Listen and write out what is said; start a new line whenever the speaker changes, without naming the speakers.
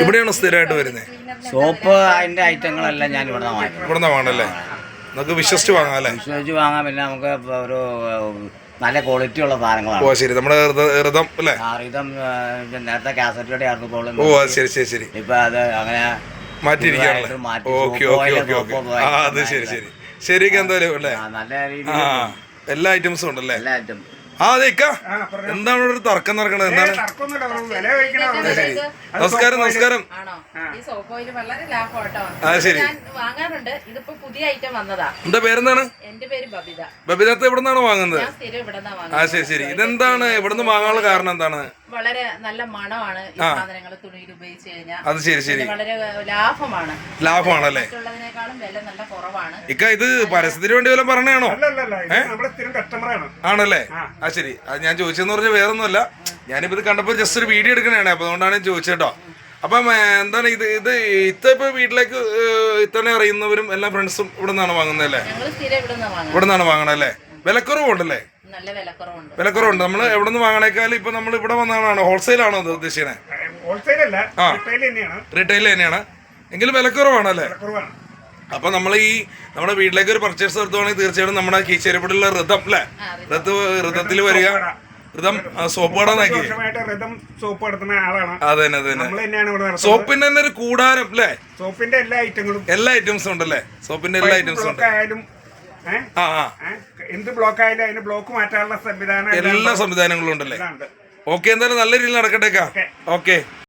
ഇവിടെയാണോ സ്ഥിരമായിട്ട് വരുന്നത്?
സോപ്പ് അതിന്റെ ഐറ്റങ്ങളെല്ലാം ഞാൻ ഇവിടെ
ഇവിടുന്ന് വാങ്ങണല്ലേ? നമുക്ക് വിശ്വസിച്ച് വാങ്ങാം അല്ലേ?
വിശ്വസിച്ച് വാങ്ങാം. പിന്നെ നമുക്ക് ഒരു നല്ല ക്വാളിറ്റി ഉള്ള സാധനങ്ങളാണ്.
ഓ ശരി, നമ്മുടെ ഋതം അല്ലേ?
ഋതം നേരത്തെ കാസറ്റോടെ ആയിരുന്നു.
ഓ ശരി ശരി ശരി.
ഇപ്പൊ അത് അങ്ങനെ
മാറ്റിയിരിക്കുകയാണല്ലേ? Okay okay okay okay. ആ അത് ശരി ശരി. ശരിക്കും എന്തായാലും അല്ലേ?
നല്ല രീതിയിൽ
എല്ലാ ഐറ്റംസും ഉണ്ടല്ലേ?
എല്ലാ ഐറ്റം.
ആ അതെ. എന്താണ് ഒരു തർക്കം നടക്കണത്? എന്താണ്? നമസ്കാരം നമസ്കാരം. ആ ശരി. എന്താ പേരെന്താണ്? ബബിതത്ത് എവിടെ നിന്നാണ് വാങ്ങുന്നത്? ആ ശരി ശരി. ഇതെന്താണ് ഇവിടുന്ന് വാങ്ങാനുള്ള കാരണം എന്താണ്?
വളരെ നല്ല മണമാണ് ഈ സാധനങ്ങൾ തുണിയിൽ ഉപയോഗിച്ച് കഴിഞ്ഞാൽ.
അത് ശരി ശരി.
വളരെ ലാഭമാണ്.
ലാഭമാണല്ലേ?
മറ്റുള്ളതിനേക്കാളും വില നല്ല കുറവാണ്.
ഇത് പരസ്യത്തിന് വേണ്ടി വല്ലതും പറഞ്ഞാണോ? ആണല്ലേ? ആ ശരി. അത് ഞാൻ ചോദിച്ചെന്ന് പറഞ്ഞാൽ വേറൊന്നുമല്ല, ഞാനിപ്പോ ഇത് കണ്ടപ്പോൾ ജസ്റ്റ് ഒരു വീഡിയോ എടുക്കണേ, അപ്പൊ അതുകൊണ്ടാണ് ഞാൻ ചോദിച്ചേട്ടോ. അപ്പം എന്താണ് ഇത് ഇപ്പൊ വീട്ടിലേക്ക് ഇത്തവണ അറിയുന്നവരും എല്ലാ ഫ്രണ്ട്സും ഇവിടെ നിന്നാണ് വാങ്ങുന്നതല്ലേ? ഇവിടെ നിന്നാണ് വാങ്ങണല്ലേ? വിലക്കുറവുണ്ടല്ലേ? വിലക്കുറവുണ്ട്. നമ്മൾ എവിടെ നിന്ന് വാങ്ങണേക്കാളും ഇപ്പൊ നമ്മൾ ഇവിടെ വന്നാണോ? ഹോൾസെയിൽ ആണോ ഉദ്ദേശിക്കണേ? റീറ്റെയിൽ തന്നെയാണ്, എങ്കിലും വിലക്കുറവാണല്ലേ? അപ്പൊ നമ്മൾ നമ്മുടെ വീട്ടിലേക്ക് ഒരു പർച്ചേസ് നടത്തുവാണെങ്കിൽ തീർച്ചയായിട്ടും നമ്മുടെ കീച്ചേരിപ്പടിയുള്ള ഋതം അല്ലേ? ഋതത്തിൽ വരിക. ഋതം സോപ്പ് കടന്നാക്കി. അതെ തന്നെ. സോപ്പിന്റെ തന്നെ ഒരു കൂടാരം അല്ലേ?
സോപ്പിന്റെ
എല്ലാ ഐറ്റംസും ഉണ്ടല്ലേ? സോപ്പിന്റെ എല്ലാ ഐറ്റംസും ഉണ്ട്.
എന്ത് ബ്ലോക്ക് ആയാലും അതിന് ബ്ലോക്ക് മാറ്റാനുള്ള സംവിധാനം,
എല്ലാ സംവിധാനങ്ങളും ഉണ്ടല്ലേ? ഓക്കെ, എന്തായാലും നല്ല രീതിയിൽ നടക്കട്ടേക്കാ. ഓക്കെ.